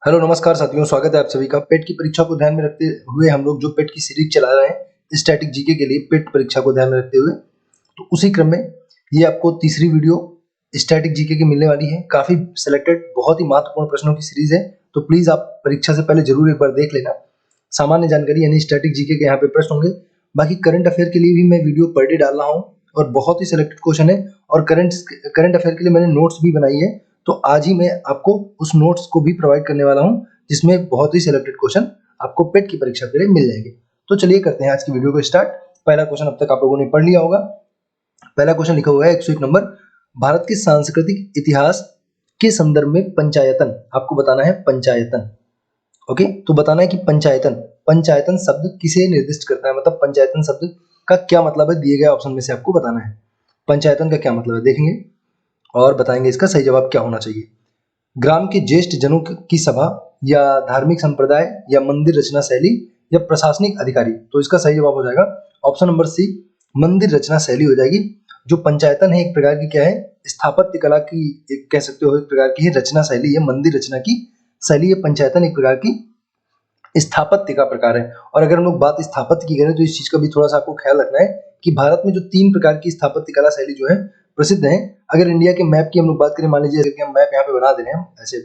Hello नमस्कार साथियों, स्वागत है आप सभी का। पेट की परीक्षा को ध्यान में रखते हुए हम लोग जो पेट की सीरीज चला रहे हैं स्टैटिक जीके के लिए, पेट परीक्षा को ध्यान में रखते हुए, तो उसी क्रम में ये आपको तीसरी वीडियो स्टैटिक जीके की मिलने वाली है। काफी सिलेक्टेड बहुत ही महत्वपूर्ण प्रश्नों की सीरीज है, तो प्लीज आप परीक्षा से पहले जरूर एक बार देख लेना। सामान्य जानकारी यानी स्टैटिक जीके के यहाँ पे प्रश्न होंगे। बाकी करंट अफेयर के लिए भी मैं वीडियो पर डे डाल रहा हूँ और बहुत ही सिलेक्टेड क्वेश्चन है, और करंट अफेयर के लिए मैंने नोट्स भी बनाई है। तो आज ही मैं आपको उस नोट्स को भी प्रोवाइड करने वाला हूं, जिसमें बहुत ही सिलेक्टेड क्वेश्चन आपको पेट की परीक्षा के लिए मिल जाएंगे। तो चलिए करते हैं आज की वीडियो को स्टार्ट। पहला क्वेश्चन अब तक आप लोगों ने पढ़ लिया होगा। पहला क्वेश्चन लिखा हुआ है 101 नंबर, भारत के सांस्कृतिक इतिहास के संदर्भ में पंचायतन, आपको बताना है पंचायतन। ओके, तो बताना है कि पंचायतन पंचायतन शब्द किसे निर्दिष्ट करता है, मतलब पंचायतन शब्द का क्या मतलब है। दिए गए ऑप्शन में से आपको बताना है पंचायतन का क्या मतलब है, देखेंगे और बताएंगे इसका सही जवाब क्या होना चाहिए। ग्राम के ज्येष्ठ जनों की सभा, या धार्मिक संप्रदाय, या मंदिर रचना शैली, या प्रशासनिक अधिकारी। तो इसका सही जवाब हो जाएगा ऑप्शन नंबर सी, मंदिर रचना शैली हो जाएगी। जो पंचायतन है एक प्रकार की क्या है, स्थापत्य कला की, एक कह सकते हो एक प्रकार की है रचना शैली है, मंदिर रचना की शैली है। पंचायतन एक प्रकार की स्थापत्य का प्रकार है। और अगर हम लोग बात स्थापत्य की करें तो इस चीज का भी थोड़ा सा आपको ख्याल रखना है कि भारत में जो 3 प्रकार की स्थापत्य कला शैली जो है प्रसिद्ध है। अगर इंडिया के मैप की हम लोग बात करें, मान लीजिए कि हम मैप यहाँ पे बना दे रहे हैं, ऐसे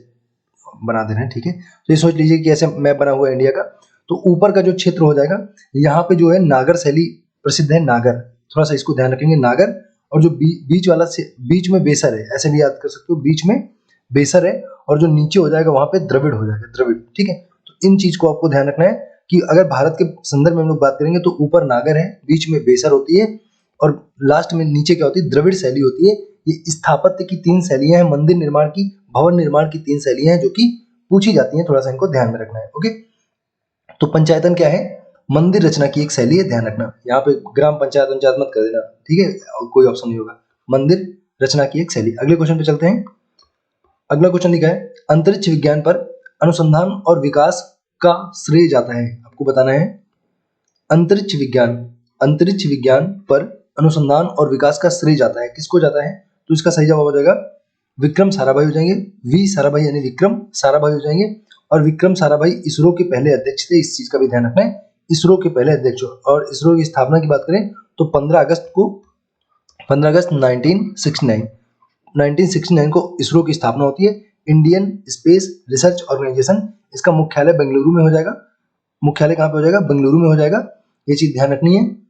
बना दे रहे हैं, ठीक है। तो ये सोच लीजिए कि ऐसे मैप बना हुआ है इंडिया का, तो ऊपर का जो क्षेत्र हो जाएगा यहाँ पे जो है नागर शैली प्रसिद्ध है, नागर। थोड़ा सा इसको ध्यान रखेंगे, नागर। और जो बीच वाला से बीच में बेसर है, ऐसे भी याद कर सकते हो, बीच में बेसर है, और जो नीचे हो जाएगा वहां पे द्रविड़ हो जाएगा, द्रविड़, ठीक है। तो इन चीज को आपको ध्यान रखना है कि अगर भारत के संदर्भ में हम लोग बात करेंगे तो ऊपर नागर है, बीच में बेसर होती है, और लास्ट में नीचे क्या होती है, द्रविड़ शैली होती है। ये स्थापत्य की 3 शैलियां हैं, मंदिर निर्माण की, भवन निर्माण की 3 शैलियां हैं जो कि पूछी जाती हैं, थोड़ा सा इनको ध्यान में रखना है। ओके, तो पंचायतन क्या है, मंदिर रचना की एक शैली है, ध्यान रखना। यहाँ पे ग्राम पंचायत पंचायत मत कर देना, ठीक है, कोई ऑप्शन नहीं होगा, मंदिर रचना की एक शैली। अगले क्वेश्चन पे चलते हैं। अगला क्वेश्चन लिखा है, अंतरिक्ष विज्ञान पर अनुसंधान और विकास का श्रेय जाता है, आपको बताना है अंतरिक्ष विज्ञान, अंतरिक्ष विज्ञान पर अनुसंधान और विकास का श्रेय जाता है, किसको जाता है। तो इसका सही जवाब हो जाएगा विक्रम साराभाई हो जाएंगे, वी साराभाई यानी विक्रम साराभाई हो जाएंगे। और विक्रम साराभाई इसरो के पहले अध्यक्ष थे, इस चीज का भी ध्यान रखना है, इसरो के पहले अध्यक्ष। और इसरो की स्थापना की बात करें तो 15 अगस्त 1969 को इसरो की स्थापना होती है। इंडियन स्पेस रिसर्च ऑर्गेनाइजेशन, इसका मुख्यालय बेंगलुरु में हो जाएगा। मुख्यालय कहाँ पे हो जाएगा, बेंगलुरु में हो जाएगा, ये चीज ध्यान रखनी है।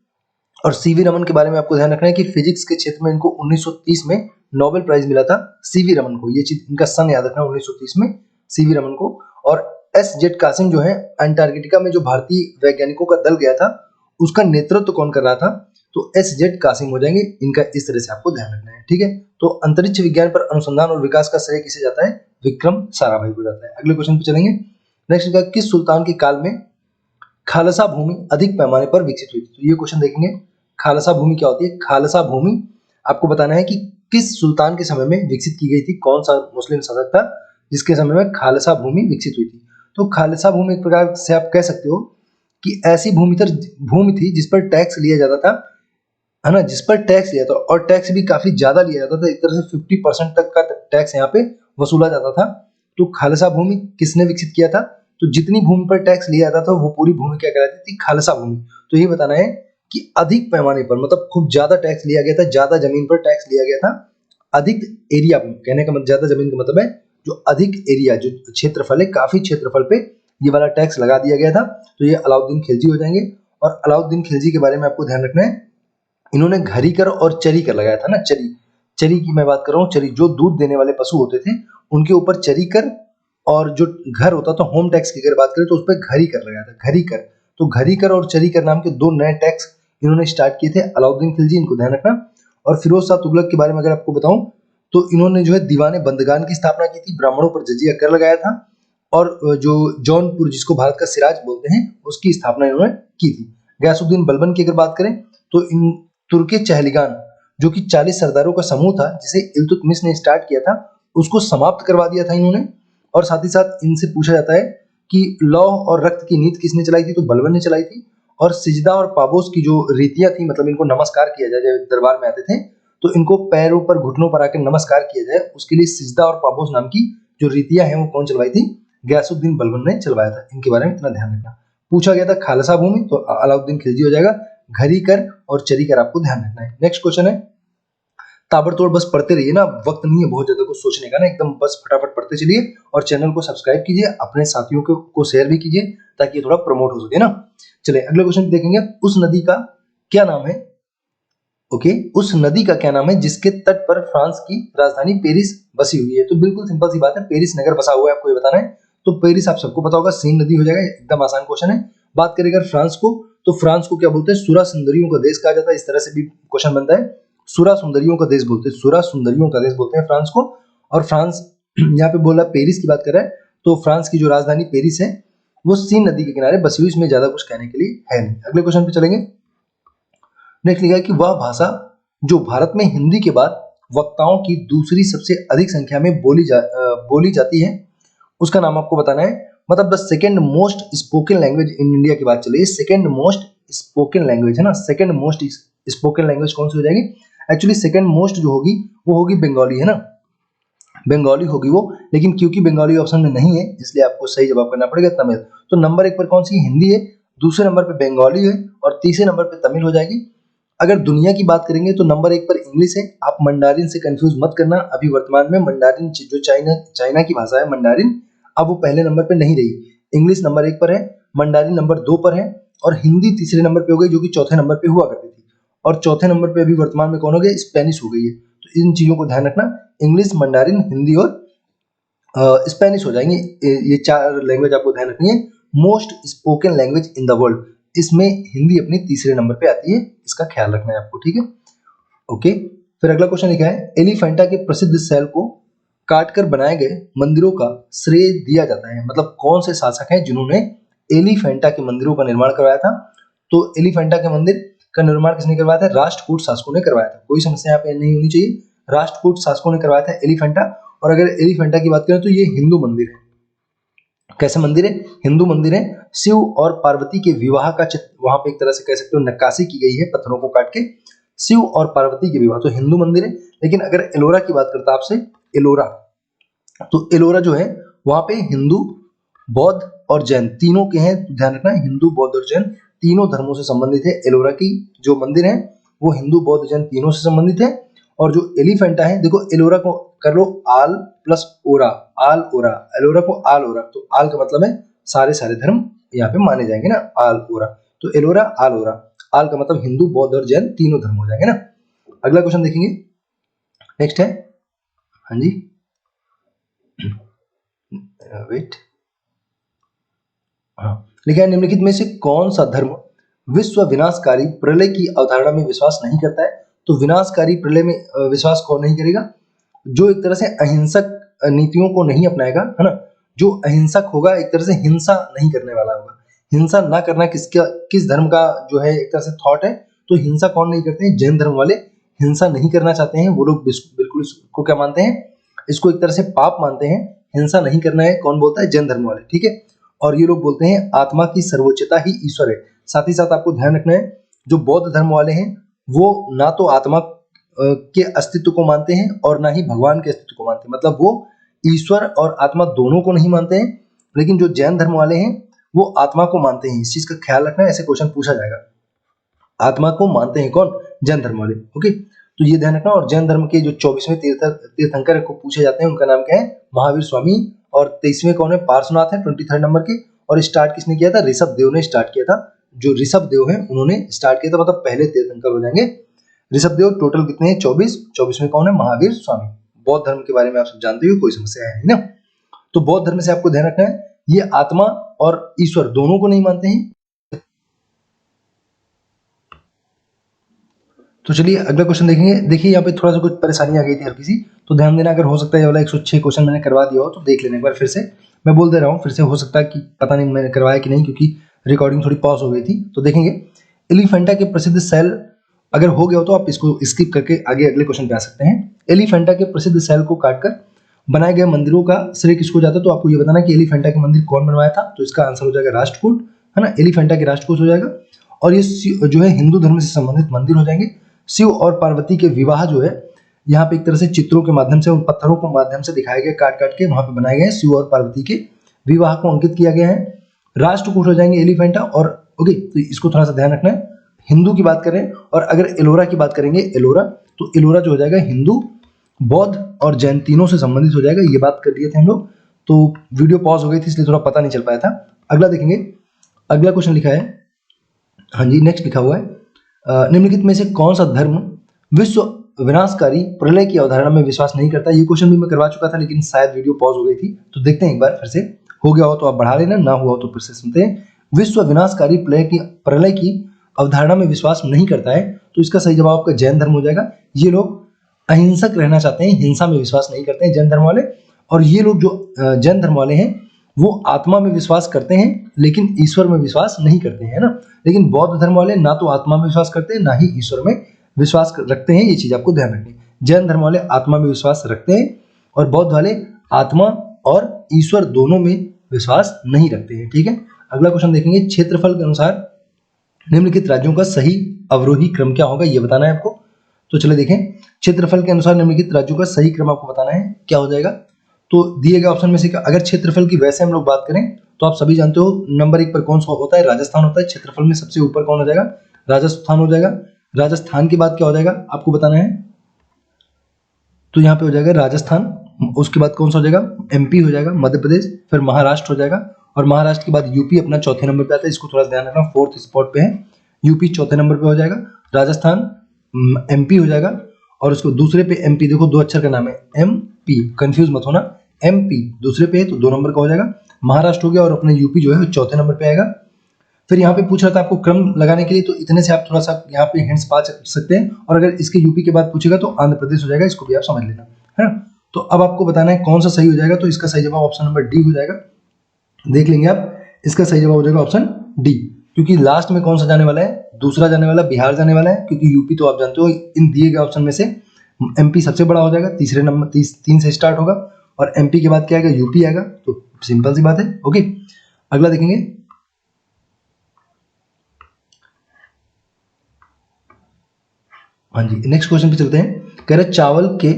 और सीवी रमन के बारे में आपको ध्यान रखना है कि फिजिक्स के क्षेत्र में इनको 1930 में नोबेल प्राइज मिला था, सीवी रमन को। ये चीज इनका सन याद रखना, 1930 में सीवी रमन को। और एस जेड कासिम जो है, अंटार्कटिका में जो भारतीय वैज्ञानिकों का दल गया था उसका नेतृत्व कौन कर रहा था, तो एस जेड कासिम हो जाएंगे। इनका इस तरह से आपको ध्यान रखना है, ठीक है। तो अंतरिक्ष विज्ञान पर अनुसंधान और विकास का श्रेय किसे जाता है, विक्रम साराभाई को जाता है। अगले क्वेश्चन पे चलेंगे। नेक्स्ट, किस सुल्तान के काल में खालसा भूमि अधिक पैमाने पर विकसित हुई थी। तो ये क्वेश्चन देखेंगे, खालसा भूमि क्या होती है। खालसा भूमि आपको बताना है कि किस सुल्तान के समय में विकसित की गई थी, कौन सा मुस्लिम शासक था जिसके समय में खालसा भूमि विकसित हुई थी। तो खालसा भूमि एक प्रकार से आप कह सकते हो कि ऐसी भूमि थी जिस पर टैक्स लिया जाता था, है ना, जिस पर टैक्स लिया था, और टैक्स भी काफी ज्यादा लिया जाता था, एक तरह से 50% तक का टैक्स यहाँ पे वसूला जाता था। तो खालसा भूमि किसने विकसित किया था, तो जितनी भूमि पर टैक्स लिया जाता था वो पूरी भूमि क्या कहलाती थी, खालसा भूमि। तो ये बताना है कि अधिक पैमाने पर, मतलब खूब ज्यादा टैक्स लिया गया था, ज्यादा जमीन पर टैक्स लिया गया था, अधिक एरिया पर, कहने का मतलब ज्यादा जमीन का मतलब है जो अधिक एरिया, जो क्षेत्रफल है, काफी क्षेत्रफल पे ये वाला टैक्स लगा दिया गया था। तो ये अलाउद्दीन खिलजी हो जाएंगे। और अलाउद्दीन खिलजी के बारे में आपको ध्यान रखना है, इन्होंने घरी कर और चरी कर लगाया था ना, चरी, चरी की मैं बात कर रहा हूँ, चरी जो दूध देने वाले पशु होते थे उनके ऊपर चरी कर, और जो घर होता था होम टैक्स की अगर बात करें तो उस पर घरी कर लगाया था, घरी कर। तो घरी कर और चरी कर नाम के 2 नए टैक्स इन्होंने स्टार्ट किए थे, अलाउद्दीन खिलजी, इनको ध्यान रखना। और फिरोज शाह तुगलक के बारे में अगर आपको बताऊं तो इन्होंने जो है दीवाने बंदगान की स्थापना की थी, ब्राह्मणों पर जजिया कर लगाया था, और जो जौनपुर जिसको भारत का सिराज बोलते हैं उसकी स्थापना इन्होंने की थी। गयासुद्दीन बलबन की अगर बात करें तो इन तुर्के चहलिगान जो कि 40 सरदारों का समूह था जिसे इल्तुतमिश ने स्टार्ट किया था, उसको समाप्त करवा दिया था इन्होंने। और साथ ही साथ इनसे पूछा जाता है कि लौह और रक्त की नीति किसने चलाई थी, तो बलबन ने चलाई थी। और सिजदा और पाबोस की जो रीतियां थी, मतलब इनको नमस्कार किया जाए, जब दरबार में आते थे तो इनको पैरों पर घुटनों पर आकर नमस्कार किया जाए, उसके लिए सिजदा और पाबोस नाम की जो रीतियां हैं वो कौन चलवाई थी, गयासुद्दीन बलबन ने चलवाया था। इनके बारे में इतना ध्यान रखना। पूछा गया था खालसा भूमि, तो अलाउद्दीन खिलजी हो जाएगा। घरीकर और चरीकर आपको ध्यान रखना है। नेक्स्ट क्वेश्चन है, ताबड़तोड़ बस पढ़ते रहिए ना, वक्त नहीं है बहुत ज्यादा कुछ सोचने का ना, एकदम बस फटाफट पढ़ते चलिए और चैनल को सब्सक्राइब कीजिए, अपने साथियों को शेयर भी कीजिए ताकि ये थोड़ा प्रमोट हो सके ना। चलिए अगले क्वेश्चन देखेंगे, उस नदी का क्या नाम है? ओके, उस नदी का क्या नाम है जिसके तट पर फ्रांस की राजधानी पेरिस बसी हुई है? तो बिल्कुल सिंपल सी बात है, पेरिस नगर बसा हुआ है, आपको ये बताना है। तो पेरिस आप सबको पता होगा, सीन नदी हो जाएगा, एकदम आसान क्वेश्चन है। बात करें अगर फ्रांस को, तो फ्रांस को क्या बोलते हैं? सुरा सुंदरियों का देश कहा जाता है। इस तरह से भी क्वेश्चन बनता है, सुरा सुंदरियों का देश बोलते हैं, सुरा सुंदरियों का देश बोलते हैं फ्रांस को। और फ्रांस यहाँ पे बोला पेरिस की बात कर रहा है, तो फ्रांस की जो राजधानी पेरिस है वो सीन नदी के किनारे बसी हुई, इसमें ज्यादा कुछ कहने के लिए है नहीं। अगले क्वेश्चन पे चलेंगे। नेक्स्ट लिखा है कि वह भाषा जो भारत में हिंदी के बाद वक्ताओं की दूसरी सबसे अधिक संख्या में बोली जाती है, उसका नाम आपको बताना है। मतलब the second most spoken language in India की बात चल रही है, सेकेंड मोस्ट स्पोकन लैंग्वेज है ना, सेकेंड मोस्ट स्पोकन लैंग्वेज कौन सी हो जाएगी? एक्चुअली सेकेंड मोस्ट जो होगी वो होगी बंगाली, है ना, बंगाली होगी वो, लेकिन क्योंकि बंगाली ऑप्शन में नहीं है इसलिए आपको सही जवाब करना पड़ेगा तमिल। तो नंबर 1 पर कौन सी? हिंदी है, दूसरे नंबर पे बंगाली है और तीसरे नंबर पे तमिल हो जाएगी। अगर दुनिया की बात करेंगे तो नंबर 1 पर इंग्लिश है, आप मंडारिन से कंफ्यूज मत करना। अभी वर्तमान में मंडारिन जो चाइना की भाषा है मंडारिन, अब वो पहले नंबर पे नहीं रही। इंग्लिश नंबर 1 पर है, मंडारिन नंबर 2 पर है और हिंदी तीसरे नंबर पे हो गई, जो कि चौथे नंबर पे हुआ करती थी। और चौथे नंबर पे अभी वर्तमान में कौन हो गया? स्पेनिश हो गई है। तो इन चीजों को ध्यान रखना, इंग्लिश, मंडारिन, हिंदी और स्पेनिश हो जाएंगे। ये 4 लैंग्वेज आपको ध्यान रखनी है। Most spoken language in the world, इसमें हिंदी अपनी तीसरे नंबर पे आती है, इसका ख्याल रखना है आपको, ठीक है। ओके, फिर अगला क्वेश्चन लिखा है, एलिफेंटा के प्रसिद्ध शैल को काटकर बनाए गए मंदिरों का श्रेय दिया जाता है। मतलब कौन से शासक हैं जिन्होंने एलिफेंटा के मंदिरों का निर्माण करवाया था? तो एलिफेंटा के मंदिर का निर्माण किसने करवाया था? राष्ट्रकूट शासकों ने करवाया था। कोई समस्या यहाँ पे नहीं होनी चाहिए, राष्ट्रकूट शासकों ने करवाया था एलिफेंटा। और अगर एलिफेंटा की बात करें तो ये हिंदू मंदिर है। कैसे मंदिर है? हिंदू मंदिर है। शिव और पार्वती के विवाह का चित्र वहां पे एक तरह से कह सकते हो नक्काशी की गई है पत्थरों को काट के, शिव और पार्वती के विवाह, तो हिंदू मंदिर है। लेकिन अगर एलोरा की बात करता आपसे, एलोरा, तो एलोरा जो है वहां पे हिंदू, बौद्ध और जैन तीनों के हैं, ध्यान रखना, हिंदू, बौद्ध और जैन तीनों धर्मों से संबंधित है। एलोरा की जो मंदिर है वो हिंदू, बौद्ध, जैन तीनों से संबंधित है। और जो एलिफेंटा है, देखो एलोरा को कर लो आल प्लस ओरा, आल ओरा, एलोरा को आल ओरा, तो आल का मतलब है सारे धर्म यहाँ पे माने जाएंगे ना, आल ओरा। तो एलोरा, आल ओरा, आल का मतलब हिंदू, बौद्ध और जैन तीनों धर्म हो जाएंगे ना। अगला क्वेश्चन देखेंगे, नेक्स्ट है, हाँ जी, वेट, हाँ, लिखा है निम्नलिखित में से कौन सा धर्म विश्व विनाशकारी प्रलय की अवधारणा में विश्वास नहीं करता है? तो विनाशकारी प्रलय में विश्वास कौन नहीं करेगा? जो एक तरह से अहिंसक नीतियों को नहीं अपनाएगा, है ना, जो अहिंसक होगा, एक तरह से हिंसा नहीं करने वाला होगा। हिंसा ना करना किस धर्म का जो है एक तरह से थॉट है? तो हिंसा कौन नहीं करते हैं? जैन धर्म वाले हिंसा नहीं करना चाहते हैं। वो लोग बिल्कुल इसको क्या मानते हैं? इसको एक तरह से पाप मानते हैं। हिंसा नहीं करना है, कौन बोलता है? जैन धर्म वाले, ठीक है। और ये लोग बोलते हैं आत्मा की सर्वोच्चता ही ईश्वर है। साथ ही साथ आपको ध्यान रखना है, जो बौद्ध धर्म वाले हैं वो ना तो आत्मा के अस्तित्व को मानते हैं और ना ही भगवान के अस्तित्व को मानते हैं। मतलब वो ईश्वर और आत्मा दोनों को नहीं मानते हैं। लेकिन जो जैन धर्म वाले हैं वो आत्मा को मानते हैं। इस चीज का ख्याल रखना है, ऐसे क्वेश्चन पूछा जाएगा। आत्मा को मानते हैं कौन? जैन धर्म वाले, ओके, तो ये ध्यान रखना। और जैन धर्म के जो 24वें तीर्थंकर को पूछे जाते हैं उनका नाम क्या है? महावीर स्वामी। और 23वें कौन है? पार्श्वनाथ है 23rd नंबर के। और स्टार्ट किसने किया था? ऋषभ देव ने स्टार्ट किया था। जो ऋषभ देव है उन्होंने स्टार्ट किया था, मतलब पहले तीर्थंकर हो जाएंगे ऋषभ देव। टोटल कितने हैं? 24वें कौन है? महावीर स्वामी। बौद्ध धर्म के बारे में आप सब जानते हो, कोई समस्या है नहीं ना। तो बौद्ध धर्म से आपको ध्यान रखना है, ये आत्मा और ईश्वर दोनों को नहीं मानते हैं। तो चलिए अगला क्वेश्चन देखेंगे। देखिए यहाँ पे थोड़ा सा कुछ परेशानी आ गई थी हल्की सी, तो ध्यान देना। अगर हो सकता है ये वाला 106 क्वेश्चन मैंने करवा दिया हो तो देख लेना एक बार फिर से। मैं बोल दे रहा हूँ फिर से, हो सकता है कि पता नहीं मैंने करवाया कि नहीं, क्योंकि रिकॉर्डिंग थोड़ी पॉज हो गई थी। तो देखेंगे, एलिफेंटा के प्रसिद्ध शैल, अगर हो गया हो तो आप इसको स्किप करके आगे अगले क्वेश्चन पे आ सकते हैं। एलिफेंटा के प्रसिद्ध शैल को काटकर बनाए गए मंदिरों का श्रेय किसको जाता है? तो आपको ये बताना कि एलिफेंटा के मंदिर कौन बनवाया था। तो इसका आंसर हो जाएगा राष्ट्रकूट, है ना, एलिफेंटा के राष्ट्रकूट हो जाएगा। और ये जो है हिंदू धर्म से संबंधित मंदिर हो जाएंगे। शिव और पार्वती के विवाह जो है यहाँ पे एक तरह से चित्रों के माध्यम से, उन पत्थरों को माध्यम से दिखाया गया, काट काट के वहां पे बनाए गए शिव और पार्वती के विवाह को अंकित किया गया है। राष्ट्रकूट हो जाएंगे एलिफेंटा और ओके, तो इसको थोड़ा सा ध्यान रखना है। हिंदू की बात करें और अगर एलोरा की बात करेंगे, एलोरा, तो एलोरा जो हो जाएगा हिंदू, बौद्ध और जैन तीनों से संबंधित हो जाएगा। ये बात कर लिए थे हम लोग, तो वीडियो पॉज हो गई थी इसलिए थोड़ा पता नहीं चल पाया था। अगला देखेंगे, अगला क्वेश्चन लिखा है, हाँ जी नेक्स्ट लिखा हुआ है, निम्नलिखित में से कौन सा धर्म विश्व विनाशकारी प्रलय की अवधारणा में विश्वास नहीं करता। ये क्वेश्चन भी मैं करवा चुका था लेकिन शायद वीडियो पॉज हो गई थी, तो देखते हैं एक बार फिर से। हो गया हो तो आप बढ़ा लेना, ना हुआ हो तो फिर से सुनते हैं। विश्व विनाशकारी प्रलय की अवधारणा में विश्वास नहीं करता है, तो इसका सही जवाब आपका जैन धर्म हो जाएगा। ये लोग अहिंसक रहना चाहते हैं, हिंसा में विश्वास नहीं करते हैं जैन धर्म वाले। और ये लोग जो जैन धर्म वाले हैं वो आत्मा में विश्वास करते हैं लेकिन ईश्वर में विश्वास नहीं करते हैं, है ना। लेकिन बौद्ध धर्म वाले ना तो आत्मा में विश्वास करते हैं ना ही ईश्वर में विश्वास रखते हैं। ये चीज आपको ध्यान रखनी है। जैन धर्म वाले आत्मा में विश्वास रखते हैं और बौद्ध वाले आत्मा और ईश्वर दोनों में विश्वास नहीं रखते हैं, ठीक है। अगला क्वेश्चन देखेंगे, क्षेत्रफल के अनुसार निम्नलिखित राज्यों का सही अवरोही क्रम क्या होगा, ये बताना है आपको। तो चले देखें, क्षेत्रफल के अनुसार निम्नलिखित राज्यों का सही क्रम आपको बताना है, क्या हो जाएगा। तो दिए गए ऑप्शन में से अगर क्षेत्रफल की वैसे हम लोग बात करें तो आप सभी जानते हो नंबर 1 पर कौन सा होता है, राजस्थान होता है। क्षेत्रफल में सबसे ऊपर कौन हो जाएगा, राजस्थान हो जाएगा। राजस्थान के बाद क्या हो जाएगा आपको बताना है, तो यहाँ पे हो जाएगा राजस्थान। उसके बाद कौन सा हो जाएगा, एमपी हो जाएगा, मध्य प्रदेश, फिर महाराष्ट्र हो जाएगा और महाराष्ट्र के बाद यूपी अपना चौथे नंबर पे आता है। इसको थोड़ा ध्यान रखना, 4th स्पॉट पे है, यूपी चौथे नंबर पे हो जाएगा, राजस्थान एमपी हो जाएगा और उसको दूसरे पे एमपी, देखो 2 अक्षर का नाम है एमपी, कंफ्यूज मत होना, एमपी दूसरे पे है तो 2 नंबर का हो जाएगा। महाराष्ट्र हो गया और अपना यूपी जो है वो चौथे नंबर पे आएगा। फिर यहाँ पे पूछ रहा था आपको क्रम लगाने के लिए, तो इतने से आप थोड़ा सा यहाँ पे हिंट्स पा सकते हैं। और अगर इसके यूपी के बाद पूछेगा तो आंध्र प्रदेश हो जाएगा, इसको भी आप समझ लेना, है ना। तो अब आपको बताना है कौन सा सही हो जाएगा, तो इसका सही जवाब ऑप्शन नंबर डी हो जाएगा। देख लेंगे आप, इसका सही जवाब हो जाएगा ऑप्शन डी, क्योंकि लास्ट में कौन सा जाने वाला है, दूसरा जाने वाला बिहार जाने वाला है, क्योंकि यूपी तो आप जानते हो इन दिए गए ऑप्शन में से एमपी सबसे बड़ा हो जाएगा, तीसरे नंबर 3 से स्टार्ट होगा और एमपी के बाद क्या आएगा, यूपी आएगा, तो सिंपल सी बात है। ओके, अगला देखेंगे, हाँ जी नेक्स्ट क्वेश्चन पे चलते हैं। कह रहे चावल के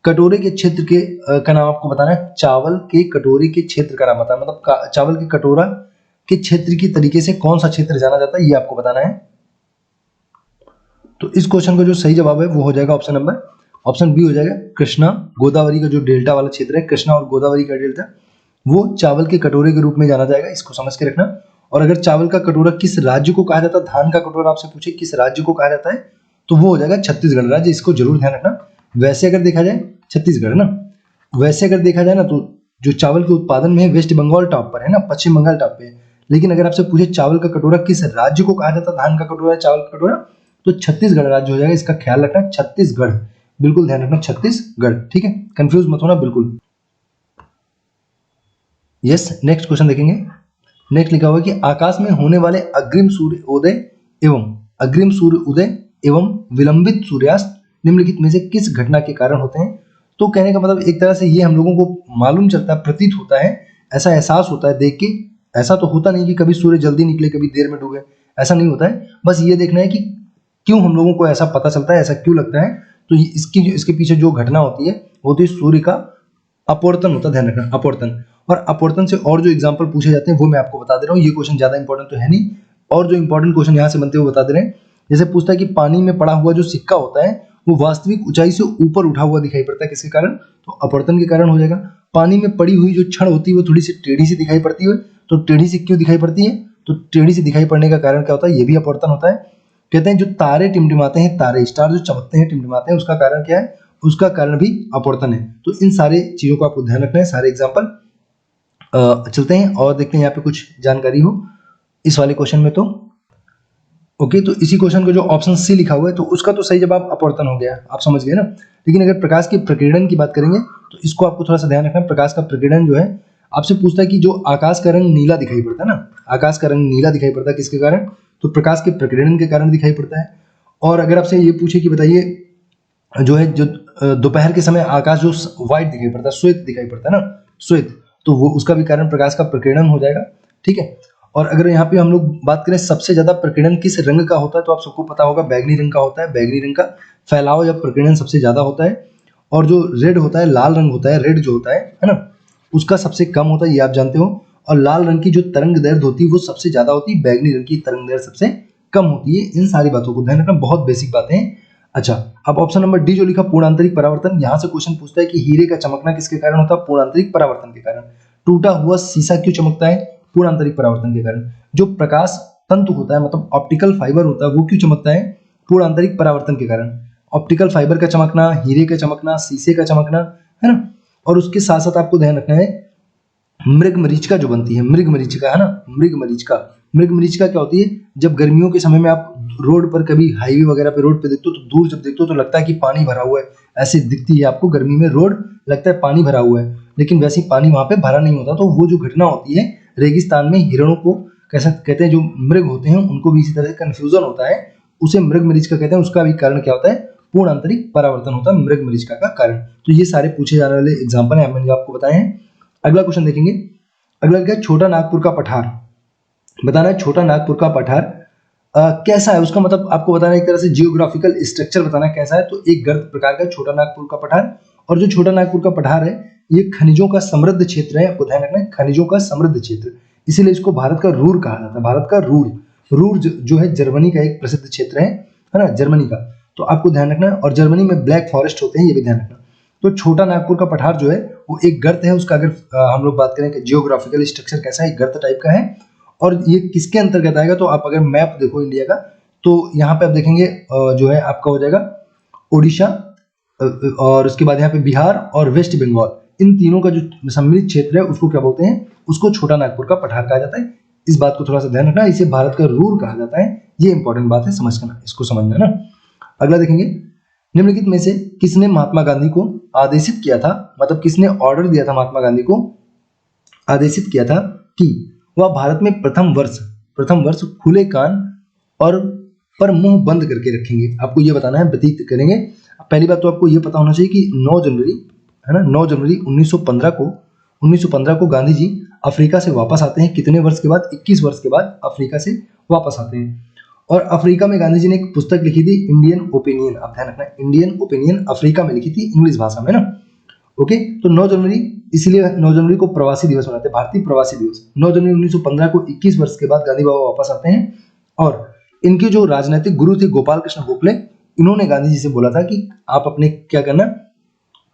कटोरे के क्षेत्र के का नाम आपको बताना है। चावल के कटोरे के क्षेत्र का नाम बताना, मतलब चावल के कटोरा के क्षेत्र की तरीके से कौन सा क्षेत्र जाना जाता है, ये आपको बताना है। तो इस क्वेश्चन का जो सही जवाब है वो हो जाएगा ऑप्शन बी हो जाएगा, कृष्णा गोदावरी का जो डेल्टा वाला क्षेत्र है, कृष्णा और गोदावरी का डेल्टा, वो चावल के कटोरे के रूप में जाना जाएगा, इसको समझ के रखना। और अगर चावल का कटोरा किस राज्य को कहा जाता है, धान का कटोरा आपसे पूछे किस राज्य को कहा जाता है, तो वो हो जाएगा छत्तीसगढ़ राज्य, इसको जरूर ध्यान रखना। वैसे अगर देखा जाए छत्तीसगढ़ ना, वैसे अगर देखा जाए ना तो जो चावल के उत्पादन में है वेस्ट बंगाल टॉप पर है ना, पश्चिम बंगाल टॉप पे है। लेकिन अगर आपसे पूछे चावल का कटोरा किस राज्य को कहा जाता है, धान का कटोरा चावल का कटोरा, तो छत्तीसगढ़ राज्य हो जाएगा, इसका ख्याल रखना, छत्तीसगढ़, बिल्कुल ध्यान रखना, छत्तीसगढ़, ठीक है, कंफ्यूज मत होना बिल्कुल। यस, नेक्स्ट क्वेश्चन देखेंगे। नेक्स्ट लिखा हुआ है कि आकाश में होने वाले अग्रिम सूर्य उदय एवं विलंबित सूर्यास्त निम्नलिखित में से किस घटना के कारण होते हैं। तो कहने का मतलब एक तरह से ये हम लोगों को मालूम चलता है, प्रतीत होता है, ऐसा एहसास होता है देख के। ऐसा तो होता नहीं कि कभी सूर्य जल्दी निकले कभी देर में डूबे, ऐसा नहीं होता है। बस ये देखना है कि क्यों हम लोगों को ऐसा पता चलता है, ऐसा क्यों लगता है। तो इसके पीछे जो घटना होती है वो होती है सूर्य का अपवर्तन होता है, ध्यान रखना, अपवर्तन। और अपवर्तन से और जो एग्जाम्पल पूछे जाते हैं वो मैं आपको बता दे रहा हूँ। ये क्वेश्चन ज्यादा इंपॉर्टेंट तो है नहीं, और जो इंपॉर्टेंट क्वेश्चन यहाँ से बनते हुए बता दे रहे हैं। जैसे पूछता है कि पानी में पड़ा हुआ जो सिक्का होता है वो वास्तविक ऊंचाई से ऊपर उठा हुआ दिखाई पड़ता है, किसके कारण, तो अपवर्तन के कारण हो जाएगा। पानी में पड़ी हुई जो छड़ होती है वो थोड़ी सी टेढ़ी सी दिखाई पड़ती है, तो टेढ़ी सी क्यों दिखाई पड़ती है, तो टेढ़ी सी दिखाई पड़ने का कारण क्या होता है, ये भी अपवर्तन होता है। कहते हैं जो तारे टिमटिमाते हैं, तारे स्टार जो चमकते हैं टिमटिमाते हैं, उसका कारण क्या है, उसका कारण भी अपवर्तन है। तो इन सारे चीजों को आपको ध्यान रखना है, सारे एग्जाम्पल। चलते हैं और देखते हैं यहाँ पे कुछ जानकारी हो इस वाले क्वेश्चन में। तो ओके, तो इसी क्वेश्चन को जो ऑप्शन सी लिखा हुआ है तो उसका तो सही जवाब अपवर्तन हो गया, आप समझ गए ना। लेकिन अगर प्रकाश के प्रकीर्णन की बात करेंगे तो इसको आपको थोड़ा सा ध्यान रखना है। प्रकाश का प्रकीर्णन जो है आपसे पूछता है कि जो आकाश का रंग नीला दिखाई पड़ता है ना, आकाश का रंग नीला दिखाई पड़ता है किसके कारण, तो प्रकाश के प्रकीर्णन के कारण दिखाई पड़ता है। और अगर आपसे ये पूछे कि बताइए जो है जो दोपहर के समय आकाश जो व्हाइट दिखाई पड़ता है, श्वेत दिखाई पड़ता है ना, श्वेत, तो वो उसका भी कारण प्रकाश का प्रकीर्णन हो जाएगा, ठीक है। और अगर यहाँ पे हम लोग बात करें सबसे ज्यादा प्रकीर्णन किस रंग का होता है, तो आप सबको पता होगा बैगनी रंग का होता है। बैगनी रंग का फैलाव या प्रकीर्णन सबसे ज्यादा होता है। और जो रेड होता है, लाल रंग होता है, रेड जो होता है ना, उसका सबसे कम होता है, ये आप जानते हो। और लाल रंग की जो तरंग दैर्ध्य होती है वो सबसे ज्यादा होती है, बैगनी रंग की तरंग दैर्ध्य सबसे कम होती है। इन सारी बातों को ध्यान रखना, बहुत बेसिक बातें हैं। अच्छा, अब ऑप्शन नंबर डी जो लिखा पूर्ण आंतरिक परावर्तन, यहाँ से क्वेश्चन पूछता है कि हीरे का चमकना किसके कारण होता है? पूर्ण आंतरिक परावर्तन के कारण। टूटा हुआ शीशा क्यों चमकता है? पूर्ण आंतरिक परावर्तन के कारण। जो प्रकाश तंतु होता है मतलब ऑप्टिकल फाइबर होता है वो क्यों चमकता है? पूर्ण आंतरिक परावर्तन के कारण। ऑप्टिकल फाइबर का चमकना, हीरे का चमकना, शीशे का चमकना, है ना। और उसके साथ साथ आपको ध्यान रखना है मृग मरीचिका जो बनती है, मृग मरीचिका, है ना, मृग मरीचिका। मृग मरीचिका क्या होती है? जब गर्मियों के समय में आप रोड पर कभी हाईवे वगैरह पे रोड पे देखते हो तो दूर जब देखते हो तो लगता है कि पानी भरा हुआ है, ऐसी दिखती है आपको। गर्मी में रोड लगता है पानी भरा हुआ है, लेकिन वैसे ही पानी वहां पे भरा नहीं होता। तो वो जो घटना होती है रेगिस्तान में हिरणों को कैसा कहते हैं, जो मृग होते हैं उनको भी इसी तरह से कंफ्यूजन होता है, उसे मृग मरीचिका कहते हैं। उसका भी कारण क्या होता है? पूर्ण आंतरिक परावर्तन होता है मृग मरीचिका का कारण। तो ये सारे पूछे जाने वाले एग्जाम्पल है, मैंने आपको बताए हैं। अगला क्वेश्चन देखेंगे। अगला क्या है? छोटा नागपुर का पठार। बताना है छोटा नागपुर का पठार कैसा है, उसका मतलब आपको बताना है, एक तरह से जियोग्राफिकल स्ट्रक्चर बताना है कैसा है। तो एक गर्त प्रकार का छोटा नागपुर का पठार। और जो छोटा नागपुर का पठार है ये खनिजों का समृद्ध क्षेत्र है, आपको ध्यान रखना है, खनिजों का समृद्ध क्षेत्र, इसीलिए इसको भारत का रूर कहा जाता है। भारत का रूर, रूर जो है जर्मनी का एक प्रसिद्ध क्षेत्र है ना, जर्मनी का। तो आपको ध्यान रखना है। और जर्मनी में ब्लैक फॉरेस्ट होते हैं, ये भी ध्यान रखना। तो छोटा नागपुर का पठार जो है वो एक गर्त है। उसका अगर हम लोग बात करें कि जियोग्राफिकल स्ट्रक्चर कैसा है, एक गर्त टाइप का है। और ये किसके अंतर्गत आएगा? तो आप अगर मैप देखो इंडिया का तो यहाँ पे आप देखेंगे जो है आपका हो जाएगा ओडिशा, और उसके बाद यहाँ पे बिहार और वेस्ट बंगाल, इन तीनों का जो सम्मिलित क्षेत्र है उसको क्या बोलते हैं? उसको छोटा नागपुर का पठार कहा जाता है। इस बात को थोड़ा सा ध्यान रखना, इसे भारत का रूर कहा जाता है। ये इंपॉर्टेंट बात है, समझना, इसको समझना ना। अगला देखेंगे, निम्नलिखित में से किसने महात्मा गांधी को आदेशित किया था, मतलब किसने ऑर्डर दिया था महात्मा गांधी को आदेशित किया था कि वह भारत में प्रथम वर्ष खुले कान और पर मुंह बंद करके रखेंगे? आपको ये बताना है, व्यतीत करेंगे। पहली बात तो आपको ये पता होना चाहिए कि 9 जनवरी, है ना, 9 जनवरी 1915 को गांधी जी अफ्रीका से वापस आते हैं। कितने वर्ष के बाद? 21 वर्ष के बाद अफ्रीका से वापस आते हैं। और अफ्रीका में गांधी जी ने एक पुस्तक लिखी थी, इंडियन ओपिनियन। आप ध्यान रखना, इंडियन ओपिनियन अफ्रीका में लिखी थी, इंग्लिश भाषा में ना। ओके, तो 9 जनवरी, इसलिए 9 जनवरी को प्रवासी दिवस मनाते हैं, भारतीय प्रवासी दिवस। 9 जनवरी 1915 को 21 वर्ष के बाद गांधी बाबा वापस आते हैं। और इनके जो राजनीतिक गुरु थे गोपाल कृष्ण गोखले, इन्होंने गांधी जी से बोला था कि आप अपने क्या करना,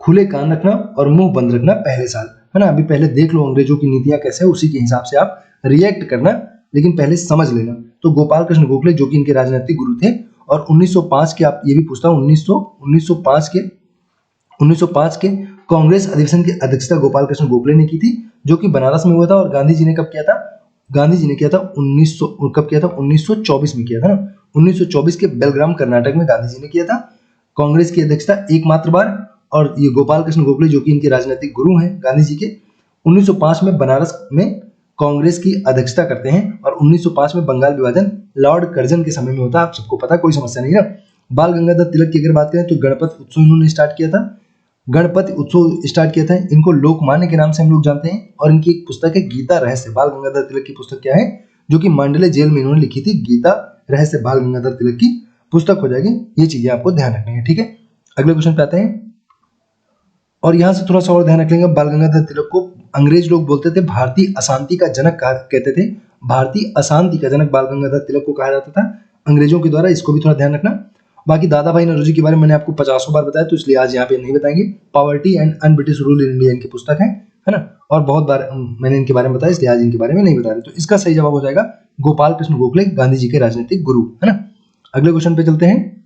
खुले कान रखना और मुंह बंद रखना पहले साल, है ना। अभी पहले देख लो अंग्रेजों की नीतियां कैसे है, उसी के हिसाब से आप रिएक्ट करना, लेकिन पहले समझ लेना। तो गोपाल कृष्ण गोखले जो कि इनके राजनीतिक गुरु थे, और 1905 के, आप ये भी पूछता हूँ, 1905 के कांग्रेस अधिवेशन की अध्यक्षता गोपाल कृष्ण गोखले ने की थी, जो कि बनारस में हुआ था। और गांधी जी ने कब किया था? गांधी जी ने किया था 1924 में किया था ना, 1924 के बेलग्राम कर्नाटक में गांधी जी ने किया था कांग्रेस की अध्यक्षता एकमात्र बार। और ये गोपाल कृष्ण गोखले जो कि इनके राजनीतिक गुरु हैं गांधी जी के, 1905 में बनारस में कांग्रेस की अध्यक्षता करते हैं। और 1905 में बंगाल विभाजन लॉर्ड कर्जन के समय में होता है, आप सबको पता, कोई समस्या नहीं ना। बाल गंगाधर तिलक की अगर बात करें तो गणपति उत्सव इन्होंने स्टार्ट किया था, इनको लोकमान्य के नाम से हम लोग जानते हैं। और इनकी एक पुस्तक है गीता रहस्य। बाल गंगाधर तिलक की पुस्तक क्या है? जो कि मांडले जेल में इन्होंने लिखी थी, गीता रहस्य बाल गंगाधर तिलक की पुस्तक हो जाएगी। ये चीजें आपको ध्यान रखनी है, ठीक है। अगले क्वेश्चन पे आते हैं, और यहाँ से थोड़ा सा और ध्यान रख लेंगे। बाल गंगाधर तिलक को अंग्रेज लोग बोलते थे भारतीय अशांति का जनक कहते थे, भारतीय अशांति का जनक बाल गंगाधर तिलक को कहा जाता था अंग्रेजों के द्वारा, इसको भी थोड़ा ध्यान रखना। बाकी दादा भाई नौरोजी के बारे में मैंने आपको 50 बार बताया, तो इसलिए आज यहाँ पे नहीं बताएंगे। Poverty and un British rule in India इनकी पुस्तक है ना, और बहुत बार मैंने इनके बारे में बताया, इसलिए आज इनके बारे में नहीं बता रहे। तो इसका सही जवाब हो जाएगा गोपाल कृष्ण गोखले, गांधी जी के राजनीतिक गुरु, है ना। अगले क्वेश्चन पे चलते हैं।